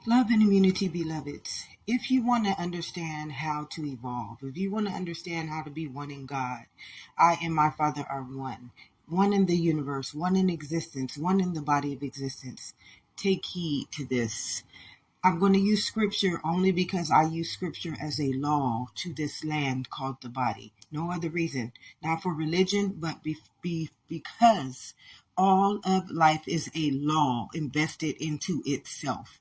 Love and immunity, beloveds. If you want to understand how to evolve, if you want to understand how to be one in God, I and my Father are one. One in the universe, one in existence, one in the body of existence. Take heed to this. I'm going to use scripture only because I use scripture as a law to this land called the body. No other reason. Not for religion, but because all of life is a law invested into itself.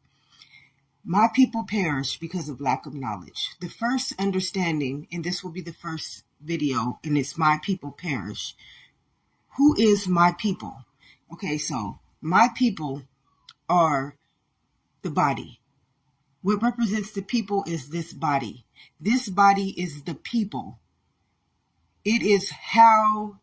My people perish because of lack of knowledge. The first understanding, and this will be the first video, and it's my people perish. Who is my people? Okay, so my people are the body. What represents the people is this body. This body is the people. It is how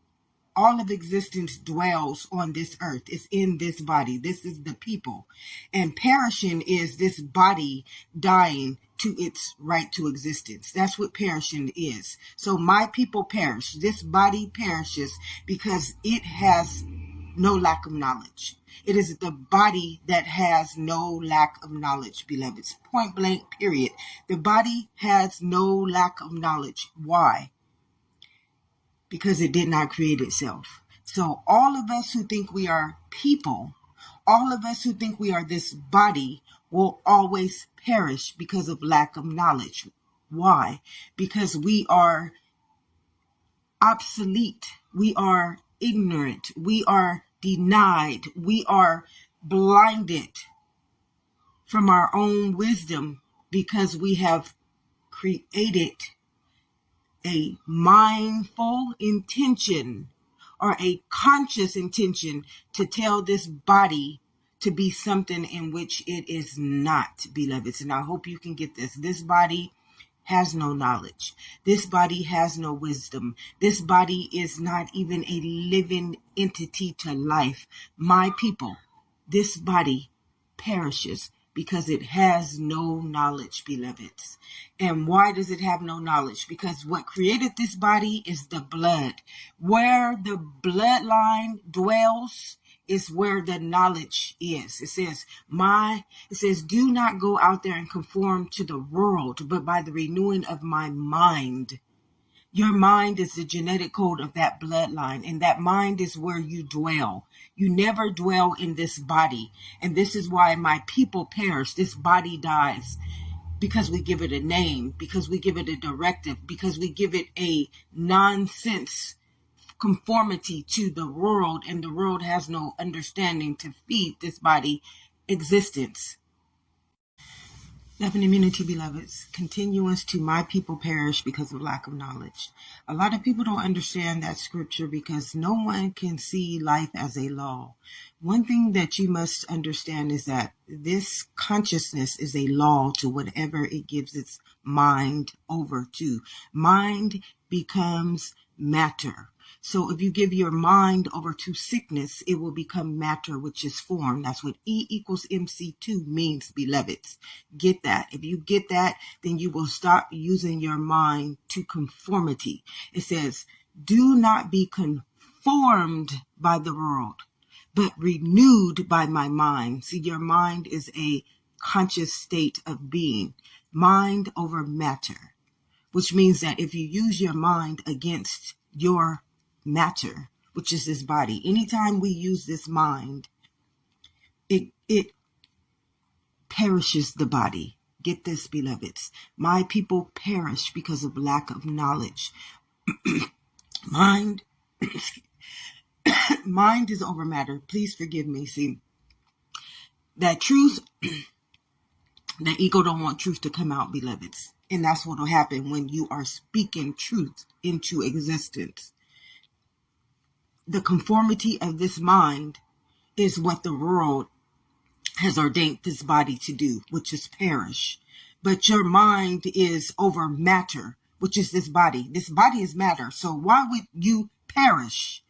all of existence dwells on this earth. It's in this body. This is the people. And perishing is this body dying to its right to existence. That's what perishing is. So my people perish. This body perishes because it has no lack of knowledge. It is the body that has no lack of knowledge, beloveds. Point blank, period. The body has no lack of knowledge. Why? Because it did not create itself. So all of us who think we are people, all of us who think we are this body will always perish because of lack of knowledge. Why? Because we are obsolete. We are ignorant. We are denied. We are blinded from our own wisdom because we have created a mindful intention or a conscious intention to tell this body to be something in which it is not, beloveds. And I hope you can get this. This body has no knowledge. This body has no wisdom. This body is not even a living entity to life. My people, this body perishes because it has no knowledge, beloveds. And why does it have no knowledge? Because what created this body is the blood. Where the bloodline dwells is where the knowledge is. It says, do not go out there and conform to the world, but by the renewing of my mind. Your mind is the genetic code of that bloodline, and that mind is where you dwell. You never dwell in this body. And this is why my people perish. This body dies because we give it a name, because we give it a directive, because we give it a nonsense conformity to the world, and the world has no understanding to feed this body existence. Love and immunity, beloveds. Continuance to my people perish because of lack of knowledge. A lot of people don't understand that scripture because no one can see life as a law. One thing that you must understand is that this consciousness is a law to whatever it gives its mind over to. Mind becomes matter. So if you give your mind over to sickness, it will become matter, which is form. That's what E equals MC2 means, beloveds. Get that. If you get that, then you will stop using your mind to conformity. It says, do not be conformed by the world, but renewed by my mind. See, your mind is a conscious state of being. Mind over matter, which means that if you use your mind against your matter, which is this body, anytime we use this mind, it perishes the body. Get this, beloveds. My people perish because of lack of knowledge. Mind is over matter. Please forgive me. See, that truth, the ego don't want truth to come out, beloveds. And that's what will happen when you are speaking truth into existence. The conformity of this mind is what the world has ordained this body to do, which is perish. But your mind is over matter, which is this body. This body is matter. So why would you perish?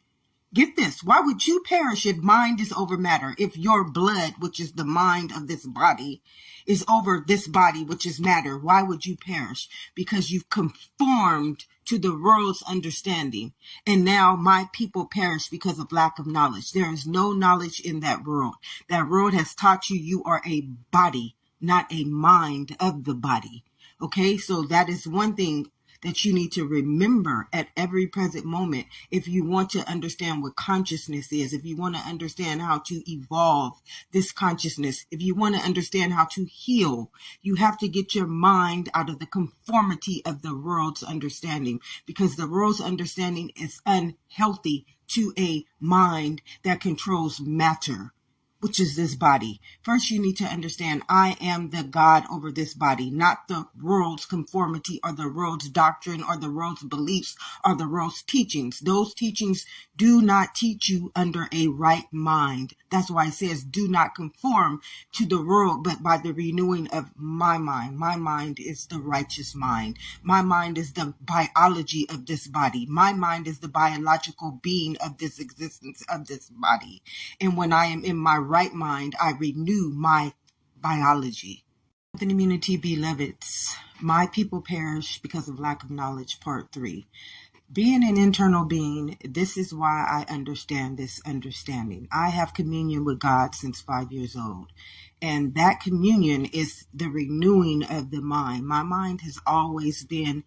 Get this. Why would you perish if mind is over matter? If your blood, which is the mind of this body, is over this body, which is matter, why would you perish? Because you've conformed to the world's understanding. And now my people perish because of lack of knowledge. There is no knowledge in that world. That world has taught you you are a body. not a mind of the body. Okay, so that is one thing that you need to remember at every present moment if you want to understand what consciousness is, if you want to understand how to evolve this consciousness, if you want to understand how to heal, you have to get your mind out of the conformity of the world's understanding, because the world's understanding is unhealthy to a mind that controls matter, which is this body. First, you need to understand I am the God over this body, not the world's conformity or the world's doctrine or the world's beliefs or the world's teachings. Those teachings do not teach you under a right mind. That's why it says do not conform to the world, but by the renewing of my mind. My mind is the righteous mind. My mind is the biology of this body. My mind is the biological being of this existence of this body. And when I am in my right mind, I renew my biology. In immunity, beloveds, my people perish because of lack of knowledge, part 3. Being an internal being, this is why I understand this understanding. I have communion with God since 5 years old. And that communion is the renewing of the mind. My mind has always been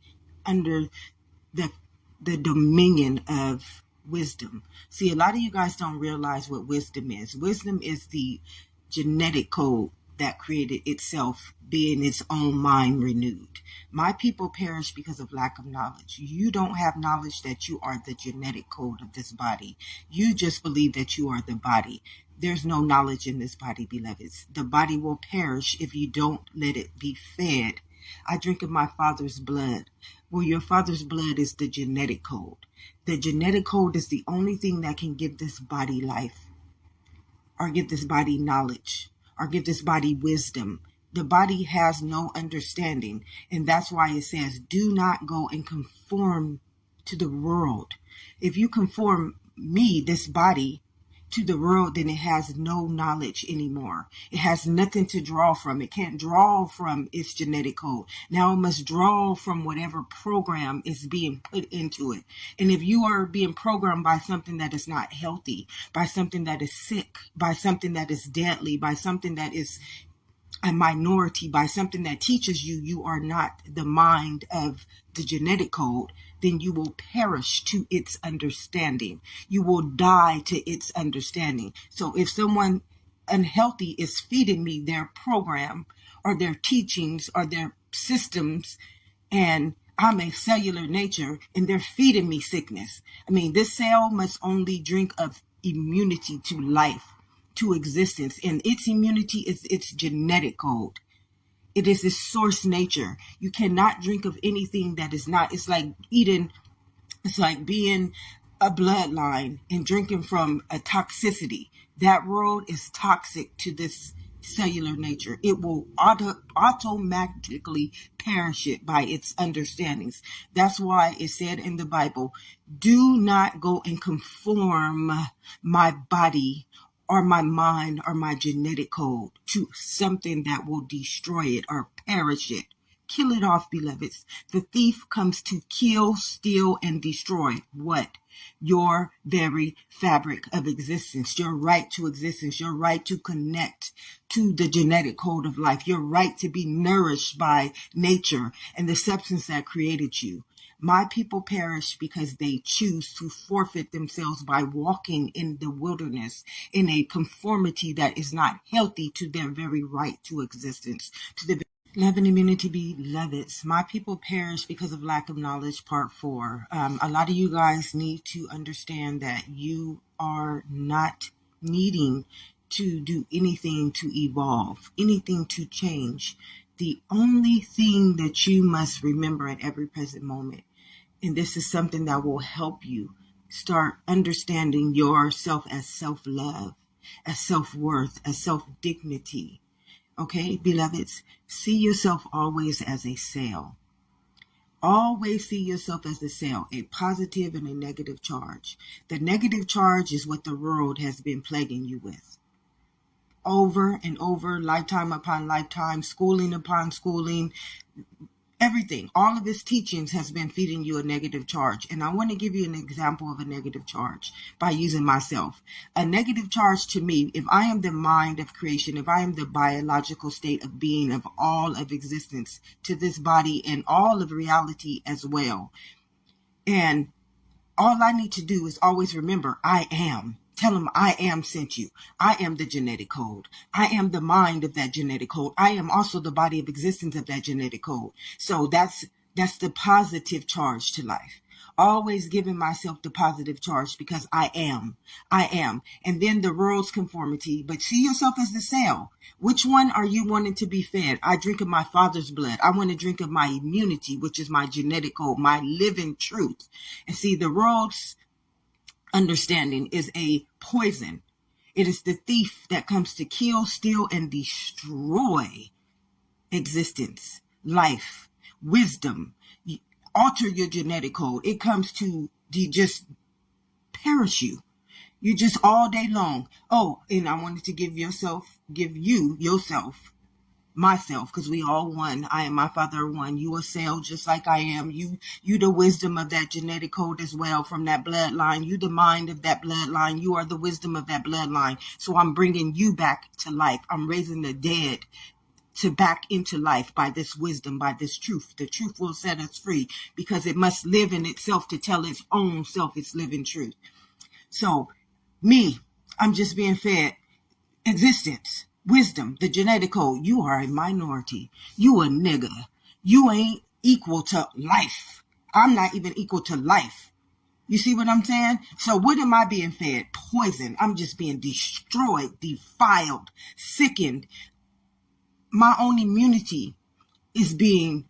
under the dominion of wisdom. See, a lot of you guys don't realize what wisdom is. Wisdom is the genetic code that created itself, being its own mind renewed. My people perish because of lack of knowledge. You don't have knowledge that you are the genetic code of this body. You just believe that you are the body. There's no knowledge in this body, beloveds. The body will perish if you don't let it be fed. I drink of my father's blood. Well, your father's blood is the genetic code. The genetic code is the only thing that can give this body life, or give this body knowledge, or give this body wisdom. The body has no understanding. And that's why it says, do not go and conform to the world. If you conform me, this body, to the world, then it has no knowledge anymore. It has nothing to draw from. It can't draw from its genetic code. Now it must draw from whatever program is being put into it. And if you are being programmed by something that is not healthy, by something that is sick, by something that is deadly, by something that is a minority, by something that teaches you you are not the mind of the genetic code, then you will perish to its understanding. You will die to its understanding. So if someone unhealthy is feeding me their program or their teachings or their systems, and I'm a cellular nature and they're feeding me sickness, I mean, this cell must only drink of immunity to life, to existence, and its immunity is its genetic code. It is its source nature. You cannot drink of anything that is not. It's like eating, it's like being a bloodline and drinking from a toxicity. That world is toxic to this cellular nature. It will automatically perish it by its understandings. That's why it said in the Bible, do not go and conform my body or my mind or my genetic code to something that will destroy it or perish it. Kill it off, beloveds. The thief comes to kill, steal, and destroy what? Your very fabric of existence, your right to existence, your right to connect to the genetic code of life, your right to be nourished by nature and the substance that created you. My people perish because they choose to forfeit themselves by walking in the wilderness in a conformity that is not healthy to their very right to existence. To the love and immunity, beloveds. My people perish because of lack of knowledge, part 4. A lot of you guys need to understand that you are not needing to do anything to evolve, anything to change. The only thing that you must remember at every present moment, and this is something that will help you start understanding yourself as self-love, as self-worth, as self-dignity. Okay, beloveds, see yourself always as a cell. Always see yourself as a cell, a positive and a negative charge. The negative charge is what the world has been plaguing you with. Over and over, lifetime upon lifetime, schooling upon schooling, Everything, all of his teachings has been feeding you a negative charge. And I want to give you an example of a negative charge by using myself. A negative charge to me, if I am the mind of creation, if I am the biological state of being of all of existence to this body and all of reality as well. And all I need to do is always remember, I am. Tell them I am sent you. I am the genetic code. I am the mind of that genetic code. I am also the body of existence of that genetic code. So that's the positive charge to life. Always giving myself the positive charge because I am. And then the world's conformity, but see yourself as the cell. Which one are you wanting to be fed? I drink of my father's blood. I want to drink of my immunity, which is my genetic code, my living truth. And see, the world's understanding is a poison. It is the thief that comes to kill, steal, and destroy existence, life, wisdom, alter your genetic code. It comes to just perish you. You just all day long. Oh, and I wanted to give you yourself, myself, because we all one. I and my father are one. You a cell just like I am. You the wisdom of that genetic code as well from that bloodline. You the mind of that bloodline. You are the wisdom of that bloodline. So I'm bringing you back to life. I'm raising the dead to back into life by this wisdom, by this truth. The truth will set us free because it must live in itself to tell its own self its living truth. So me, I'm just being fed existence, wisdom, the genetic code. You are a minority. You a nigga. You ain't equal to life. I'm not even equal to life. You see what I'm saying? So what am I being fed? Poison. I'm just being destroyed, defiled, sickened. My own immunity is being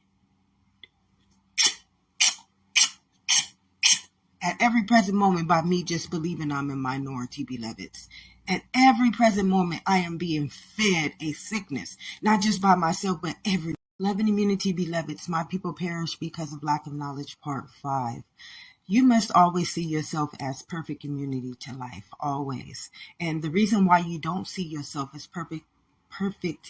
at every present moment by me just believing I'm a minority, beloveds. At every present moment, I am being fed a sickness, not just by myself, but every. Love and immunity, beloveds. My people perish because of lack of knowledge, part 5. You must always see yourself as perfect immunity to life, always. And the reason why you don't see yourself as perfect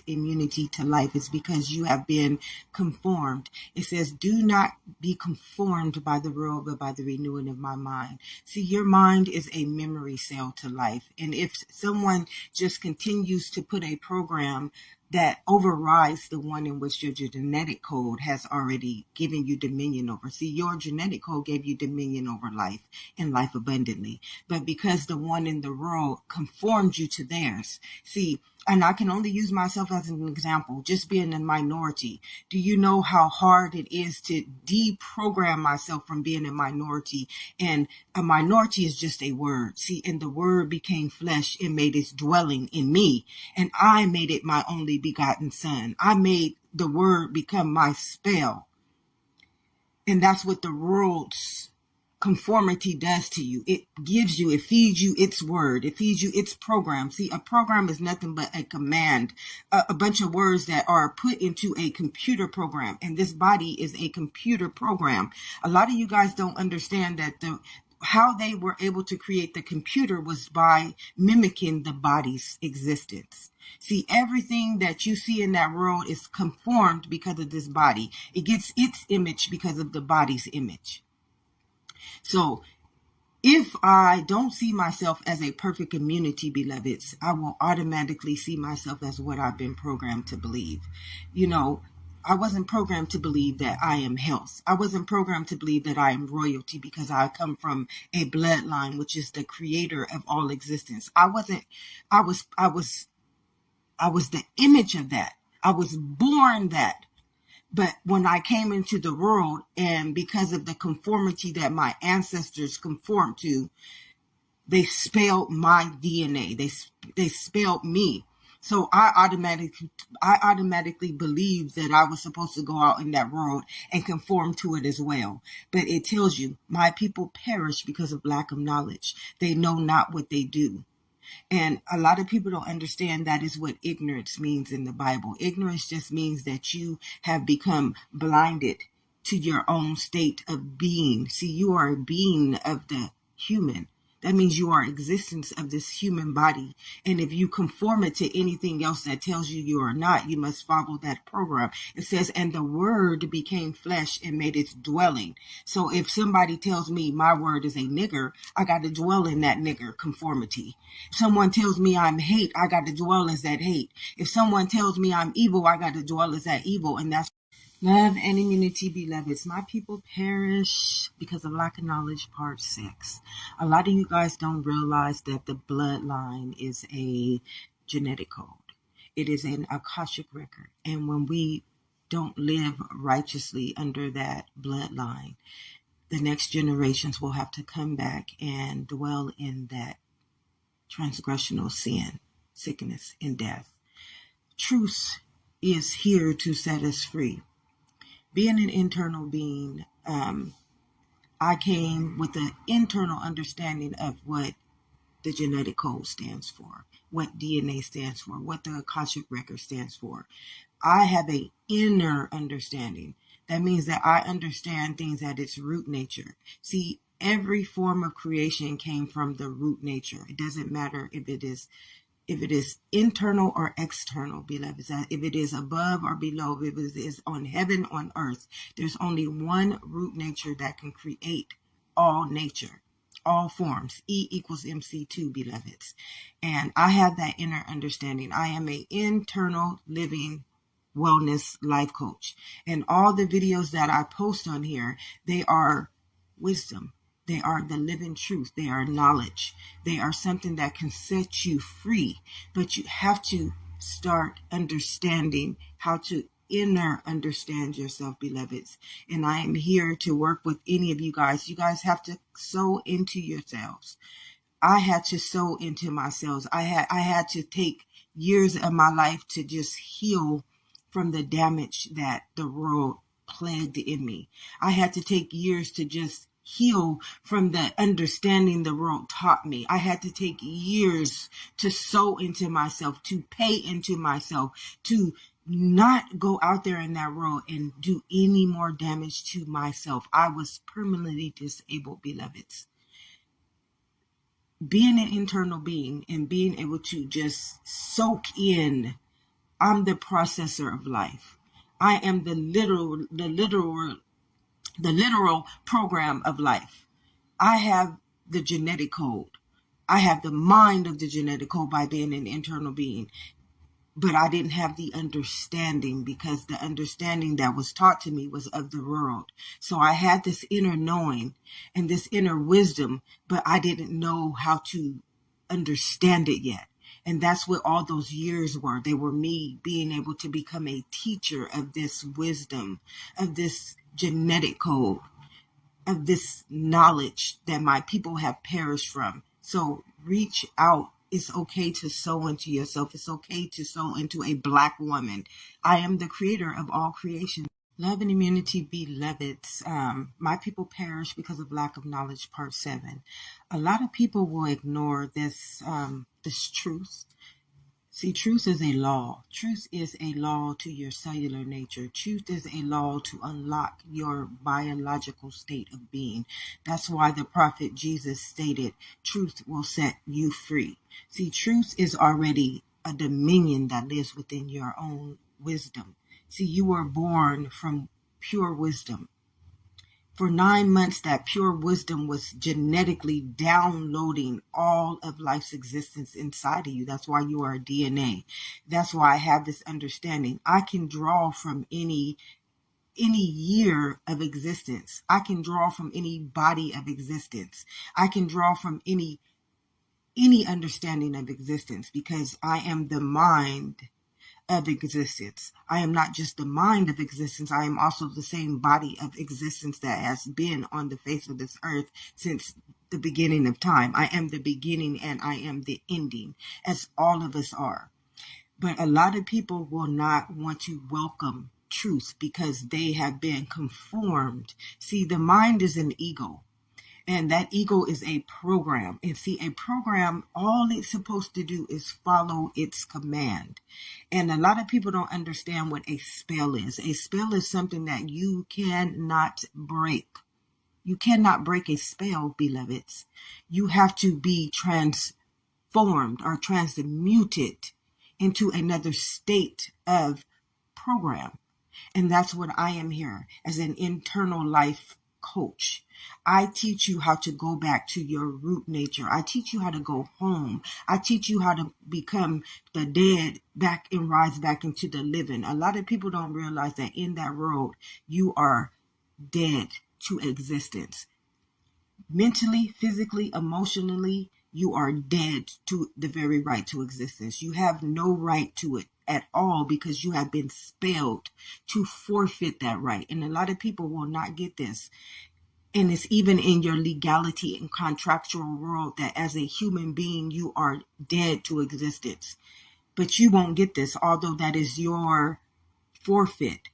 immunity to life is because you have been conformed. It says, do not be conformed by the world, but by the renewing of my mind. See, your mind is a memory cell to life. And if someone just continues to put a program that overrides the one in which your genetic code has already given you dominion over. See, your genetic code gave you dominion over life and life abundantly. But because the one in the world conformed you to theirs, see, and I can only use myself as an example, just being a minority. Do you know how hard it is to deprogram myself from being a minority? And a minority is just a word. See, and the word became flesh and made its dwelling in me. And I made it my only begotten son. I made the word become my spell. And that's what the world's conformity does to you. It gives you, it feeds you its word. It feeds you its program. See, a program is nothing but a command, a bunch of words that are put into a computer program. And this body is a computer program. A lot of you guys don't understand that how they were able to create the computer was by mimicking the body's existence. See, everything that you see in that world is conformed because of this body. It gets its image because of the body's image. So if I don't see myself as a perfect immunity, beloveds, I will automatically see myself as what I've been programmed to believe. You know, I wasn't programmed to believe that I am health. I wasn't programmed to believe that I am royalty because I come from a bloodline, which is the creator of all existence. I was the image of that. I was born that. But when I came into the world, and because of the conformity that my ancestors conformed to, they spelled my DNA. They spelled me. So I automatically believed that I was supposed to go out in that world and conform to it as well. But it tells you, my people perish because of lack of knowledge. They know not what they do. And a lot of people don't understand that is what ignorance means in the Bible. Ignorance just means that you have become blinded to your own state of being. See, you are a being of the human. That means you are existence of this human body. And if you conform it to anything else that tells you you are not, you must follow that program. It says, and the word became flesh and made its dwelling. So if somebody tells me my word is a nigger, I got to dwell in that nigger conformity. If someone tells me I'm hate, I got to dwell as that hate. If someone tells me I'm evil, I got to dwell as that evil. And that's love and immunity, beloveds. My people perish because of lack of knowledge, part 6. A lot of you guys don't realize that the bloodline is a genetic code. It is an Akashic record. And when we don't live righteously under that bloodline, the next generations will have to come back and dwell in that transgressional sin, sickness, and death. Truth is here to set us free. Being an internal being, I came with an internal understanding of what the genetic code stands for, what DNA stands for, what the Akashic record stands for. I have an inner understanding. That means that I understand things at its root nature. See, every form of creation came from the root nature. It doesn't matter if it is internal or external, beloveds, if it is above or below, if it is on heaven, on earth, there's only one root nature that can create all nature, all forms. E equals MC2, beloveds. And I have that inner understanding. I am an internal living wellness life coach. And all the videos that I post on here, they are wisdom. They are the living truth. They are knowledge. They are something that can set you free. But you have to start understanding how to inner understand yourself, beloveds. And I am here to work with any of you guys. You guys have to sow into yourselves. I had to sow into myself. I had to take years of my life to just heal from the damage that the world plagued in me. I had to take years to just heal from the understanding the world taught me. I had to take years to sow into myself, to pay into myself, to not go out there in that world and do any more damage to myself. I was permanently disabled, beloveds. Being an internal being and being able to just soak in, I'm the processor of life. I am the literal program of life. I have the genetic code. I have the mind of the genetic code by being an internal being. But I didn't have the understanding because the understanding that was taught to me was of the world. So I had this inner knowing and this inner wisdom, but I didn't know how to understand it yet. And that's what all those years were. They were me being able to become a teacher of this wisdom, of this genetic code, of this knowledge that my people have perished from. So reach out. It's okay to sow into yourself. It's okay to sow into a Black woman. I am the creator of all creation. Love and immunity, beloveds. My people perish because of lack of knowledge, part 7. A lot of people will ignore this truth. See, truth is a law. Truth is a law to your cellular nature. Truth is a law to unlock your biological state of being. That's why the prophet Jesus stated, truth will set you free. See, truth is already a dominion that lives within your own wisdom. See, you were born from pure wisdom. For 9 months, that pure wisdom was genetically downloading all of life's existence inside of you. That's why you are DNA. That's why I have this understanding. I can draw from any year of existence. I can draw from any body of existence. I can draw from any understanding of existence because I am the mind of existence. I am not just the mind of existence. I am also the same body of existence that has been on the face of this earth since the beginning of time. I am the beginning and I am the ending, as all of us are. But a lot of people will not want to welcome truth because they have been conformed. See, the mind is an ego. And that ego is a program. And see, a program, all it's supposed to do is follow its command. And a lot of people don't understand what a spell is. A spell is something that you cannot break. You cannot break a spell, beloveds. You have to be transformed or transmuted into another state of program. And that's what I am here as an internal life coach. I teach you how to go back to your root nature. I teach you how to go home. I teach you how to become the dead back and rise back into the living. A lot of people don't realize that in that road, you are dead to existence. Mentally, physically, emotionally, you are dead to the very right to existence. You have no right to it at all because you have been spelled to forfeit that right. And a lot of people will not get this. And it's even in your legality and contractual world that as a human being, you are dead to existence. But you won't get this, although that is your forfeit.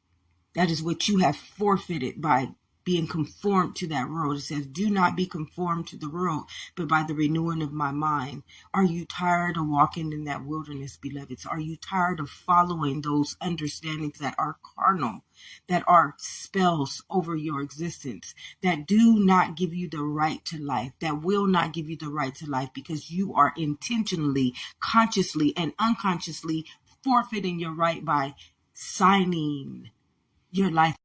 That is what you have forfeited by being conformed to that world. It says, do not be conformed to the world, but by the renewing of my mind. Are you tired of walking in that wilderness, beloveds? Are you tired of following those understandings that are carnal, that are spells over your existence, that do not give you the right to life, that will not give you the right to life because you are intentionally, consciously, and unconsciously forfeiting your right by signing your life